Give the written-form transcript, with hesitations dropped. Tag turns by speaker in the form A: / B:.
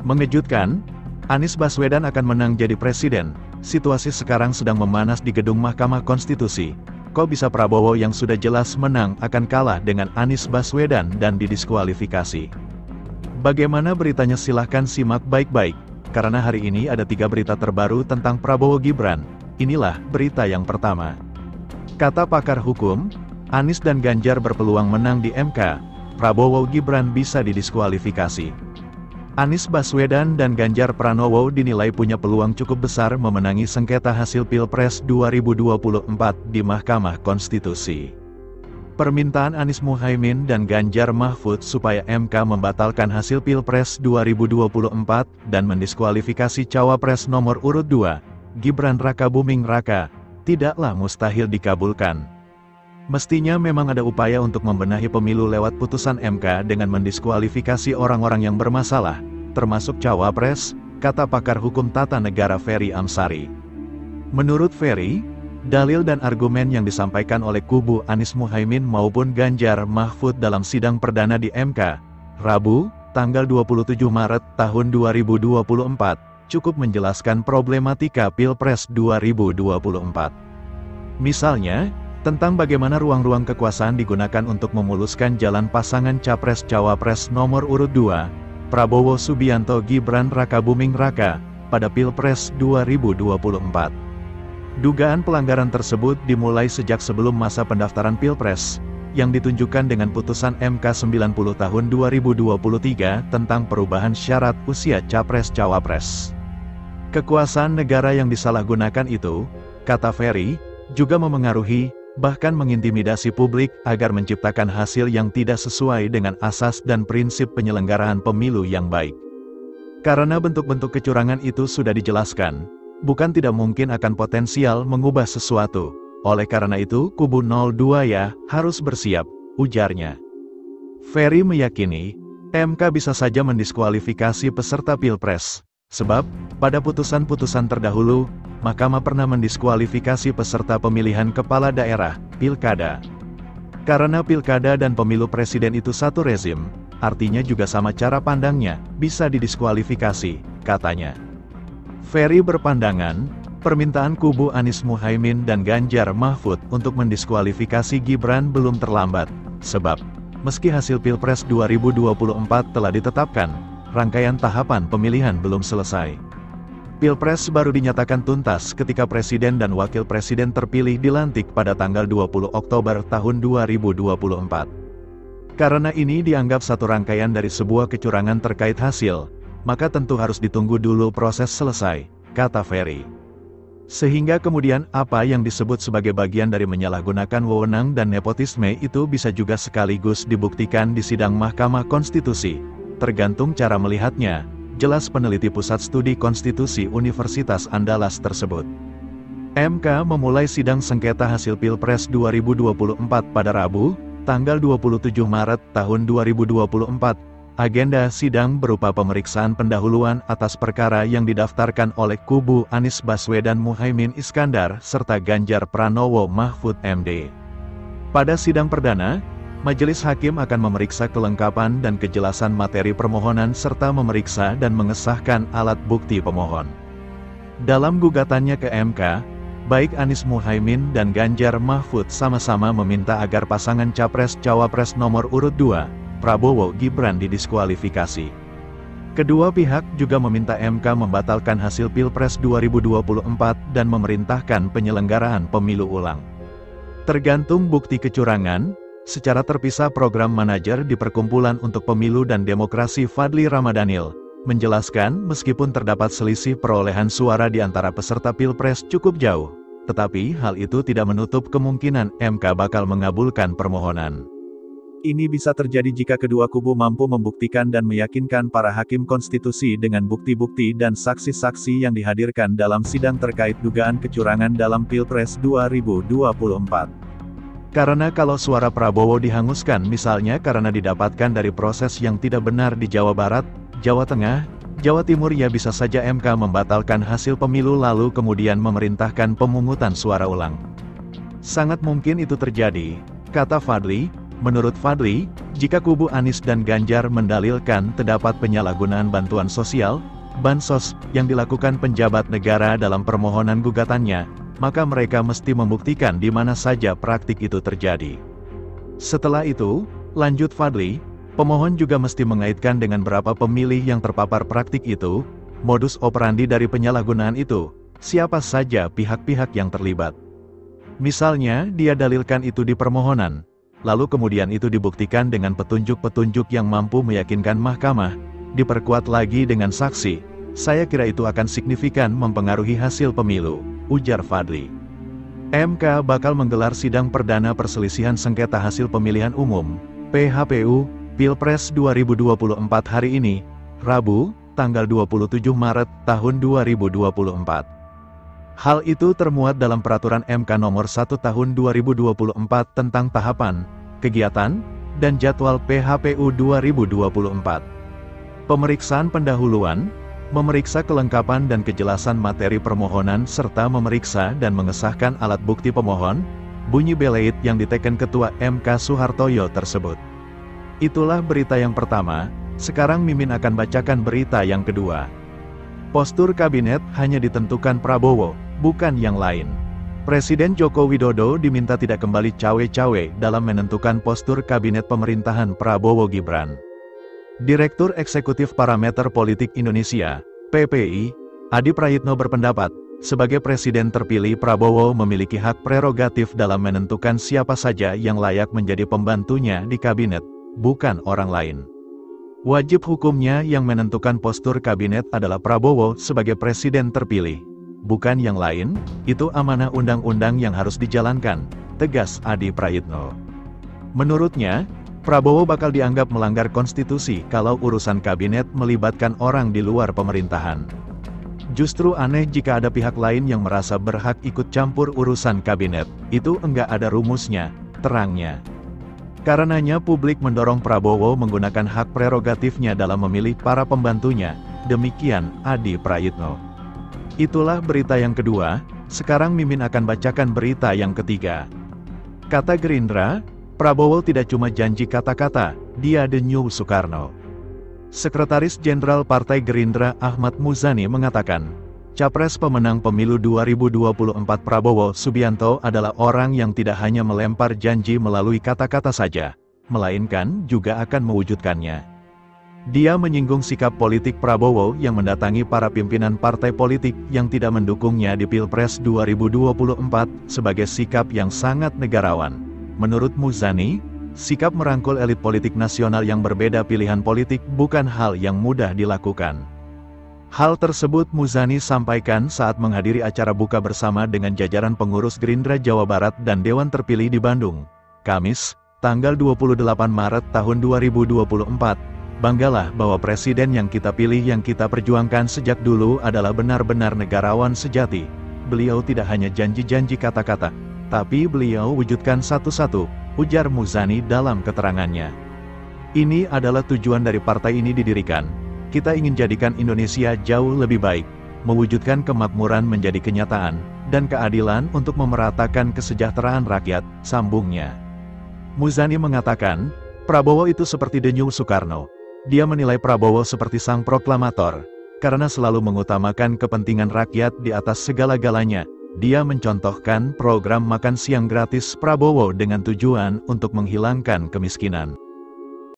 A: Mengejutkan, Anies Baswedan akan menang jadi presiden. Situasi sekarang sedang memanas di gedung Mahkamah Konstitusi. Kok bisa Prabowo yang sudah jelas menang akan kalah dengan Anies Baswedan dan didiskualifikasi? Bagaimana beritanya, silahkan simak baik-baik. Karena hari ini ada 3 berita terbaru tentang Prabowo Gibran. Inilah berita yang pertama. Kata pakar hukum, Anies dan Ganjar berpeluang menang di MK. Prabowo Gibran bisa didiskualifikasi. Anies Baswedan dan Ganjar Pranowo dinilai punya peluang cukup besar memenangi sengketa hasil Pilpres 2024 di Mahkamah Konstitusi. Permintaan Anies Muhaimin dan Ganjar Mahfud supaya MK membatalkan hasil Pilpres 2024 dan mendiskualifikasi cawapres nomor urut 2, Gibran Rakabuming Raka, tidaklah mustahil dikabulkan. Mestinya memang ada upaya untuk membenahi pemilu lewat putusan MK dengan mendiskualifikasi orang-orang yang bermasalah, termasuk cawapres, kata pakar hukum tata negara Ferry Amsari. Menurut Ferry, dalil dan argumen yang disampaikan oleh kubu Anies Muhaimin maupun Ganjar Mahfud dalam sidang perdana di MK, Rabu, tanggal 27 Maret tahun 2024, cukup menjelaskan problematika Pilpres 2024. Misalnya, tentang bagaimana ruang-ruang kekuasaan digunakan untuk memuluskan jalan pasangan Capres-Cawapres nomor urut 2, Prabowo Subianto Gibran Rakabuming Raka, pada Pilpres 2024. Dugaan pelanggaran tersebut dimulai sejak sebelum masa pendaftaran Pilpres, yang ditunjukkan dengan putusan MK 90 tahun 2023 tentang perubahan syarat usia Capres-Cawapres. Kekuasaan negara yang disalahgunakan itu, kata Ferry, juga memengaruhi, bahkan mengintimidasi publik agar menciptakan hasil yang tidak sesuai dengan asas dan prinsip penyelenggaraan pemilu yang baik. Karena bentuk-bentuk kecurangan itu sudah dijelaskan, bukan tidak mungkin akan potensial mengubah sesuatu. Oleh karena itu, kubu 02 ya harus bersiap, ujarnya. Ferry meyakini, MK bisa saja mendiskualifikasi peserta Pilpres, sebab, pada putusan-putusan terdahulu, Mahkamah pernah mendiskualifikasi peserta pemilihan kepala daerah, Pilkada. Karena Pilkada dan pemilu presiden itu satu rezim, artinya juga sama cara pandangnya, bisa didiskualifikasi, katanya. Ferry berpandangan, permintaan kubu Anies Muhaimin dan Ganjar Mahfud untuk mendiskualifikasi Gibran belum terlambat, sebab, meski hasil Pilpres 2024 telah ditetapkan, rangkaian tahapan pemilihan belum selesai. Pilpres baru dinyatakan tuntas ketika Presiden dan Wakil Presiden terpilih dilantik pada tanggal 20 Oktober tahun 2024. Karena ini dianggap satu rangkaian dari sebuah kecurangan terkait hasil, maka tentu harus ditunggu dulu proses selesai, kata Ferry. Sehingga kemudian apa yang disebut sebagai bagian dari menyalahgunakan wewenang dan nepotisme itu bisa juga sekaligus dibuktikan di sidang Mahkamah Konstitusi, tergantung cara melihatnya, jelas peneliti Pusat Studi Konstitusi Universitas Andalas tersebut. MK memulai sidang sengketa hasil Pilpres 2024 pada Rabu, tanggal 27 Maret tahun 2024. Agenda sidang berupa pemeriksaan pendahuluan atas perkara yang didaftarkan oleh kubu Anies Baswedan Muhaimin Iskandar serta Ganjar Pranowo Mahfud MD. Pada sidang perdana, Majelis Hakim akan memeriksa kelengkapan dan kejelasan materi permohonan serta memeriksa dan mengesahkan alat bukti pemohon. Dalam gugatannya ke MK, baik Anies Muhaimin dan Ganjar Mahfud sama-sama meminta agar pasangan Capres-Cawapres nomor urut 2, Prabowo Gibran didiskualifikasi. Kedua pihak juga meminta MK membatalkan hasil Pilpres 2024 dan memerintahkan penyelenggaraan pemilu ulang. Tergantung bukti kecurangan, secara terpisah Program Manajer di Perkumpulan untuk Pemilu dan Demokrasi Fadli Ramadhanil, menjelaskan meskipun terdapat selisih perolehan suara di antara peserta Pilpres cukup jauh, tetapi hal itu tidak menutup kemungkinan MK bakal mengabulkan permohonan. Ini bisa terjadi jika kedua kubu mampu membuktikan dan meyakinkan para hakim konstitusi dengan bukti-bukti dan saksi-saksi yang dihadirkan dalam sidang terkait dugaan kecurangan dalam Pilpres 2024. Karena kalau suara Prabowo dihanguskan misalnya karena didapatkan dari proses yang tidak benar di Jawa Barat, Jawa Tengah, Jawa Timur, ya bisa saja MK membatalkan hasil pemilu lalu kemudian memerintahkan pemungutan suara ulang. Sangat mungkin itu terjadi, kata Fadli, Menurut Fadly, jika kubu Anies dan Ganjar mendalilkan terdapat penyalahgunaan bantuan sosial, bansos, yang dilakukan penjabat negara dalam permohonan gugatannya, maka mereka mesti membuktikan di mana saja praktik itu terjadi. Setelah itu, lanjut Fadly, pemohon juga mesti mengaitkan dengan berapa pemilih yang terpapar praktik itu, modus operandi dari penyalahgunaan itu, siapa saja pihak-pihak yang terlibat. Misalnya, dia dalilkan itu di permohonan, lalu kemudian itu dibuktikan dengan petunjuk-petunjuk yang mampu meyakinkan mahkamah, diperkuat lagi dengan saksi, saya kira itu akan signifikan mempengaruhi hasil pemilu, ujar Fadly. MK bakal menggelar sidang perdana perselisihan sengketa hasil pemilihan umum, PHPU, Pilpres 2024 hari ini, Rabu, tanggal 27 Maret tahun 2024. Hal itu termuat dalam Peraturan MK Nomor 1 Tahun 2024 tentang tahapan, kegiatan, dan jadwal PHPU 2024. Pemeriksaan pendahuluan, memeriksa kelengkapan dan kejelasan materi permohonan serta memeriksa dan mengesahkan alat bukti pemohon, bunyi beleit yang diteken Ketua MK Soehartoyo tersebut. Itulah berita yang pertama, sekarang Mimin akan bacakan berita yang kedua. Postur kabinet hanya ditentukan Prabowo, bukan yang lain. Presiden Joko Widodo diminta tidak kembali cawe-cawe dalam menentukan postur kabinet pemerintahan Prabowo Gibran. Direktur Eksekutif Parameter Politik Indonesia, PPI, Adi Prayitno berpendapat, sebagai presiden terpilih Prabowo memiliki hak prerogatif dalam menentukan siapa saja yang layak menjadi pembantunya di kabinet, bukan orang lain. Wajib hukumnya yang menentukan postur kabinet adalah Prabowo sebagai presiden terpilih, bukan yang lain, itu amanah undang-undang yang harus dijalankan, tegas Adi Prayitno. Menurutnya, Prabowo bakal dianggap melanggar konstitusi kalau urusan kabinet melibatkan orang di luar pemerintahan. Justru aneh jika ada pihak lain yang merasa berhak ikut campur urusan kabinet, itu enggak ada rumusnya, terangnya. Karenanya publik mendorong Prabowo menggunakan hak prerogatifnya dalam memilih para pembantunya, demikian Adi Prayitno. Itulah berita yang kedua, sekarang Mimin akan bacakan berita yang ketiga. Kata Gerindra, Prabowo tidak cuma janji kata-kata, dia the new Soekarno. Sekretaris Jenderal Partai Gerindra Ahmad Muzani mengatakan, Capres pemenang pemilu 2024 Prabowo Subianto adalah orang yang tidak hanya melempar janji melalui kata-kata saja, melainkan juga akan mewujudkannya. Dia menyinggung sikap politik Prabowo yang mendatangi para pimpinan partai politik yang tidak mendukungnya di Pilpres 2024 sebagai sikap yang sangat negarawan. Menurut Muzani, sikap merangkul elit politik nasional yang berbeda pilihan politik bukan hal yang mudah dilakukan. Hal tersebut Muzani sampaikan saat menghadiri acara buka bersama dengan jajaran pengurus Gerindra Jawa Barat dan Dewan Terpilih di Bandung, Kamis, tanggal 28 Maret tahun 2024. Banggalah bahwa presiden yang kita pilih yang kita perjuangkan sejak dulu adalah benar-benar negarawan sejati. Beliau tidak hanya janji-janji kata-kata, tapi beliau wujudkan satu-satu, ujar Muzani dalam keterangannya. Ini adalah tujuan dari partai ini didirikan. Kita ingin jadikan Indonesia jauh lebih baik, mewujudkan kemakmuran menjadi kenyataan, dan keadilan untuk memeratakan kesejahteraan rakyat, sambungnya. Muzani mengatakan, Prabowo itu seperti the new Soekarno. Dia menilai Prabowo seperti sang proklamator, karena selalu mengutamakan kepentingan rakyat di atas segala-galanya. Dia mencontohkan program makan siang gratis Prabowo dengan tujuan untuk menghilangkan kemiskinan.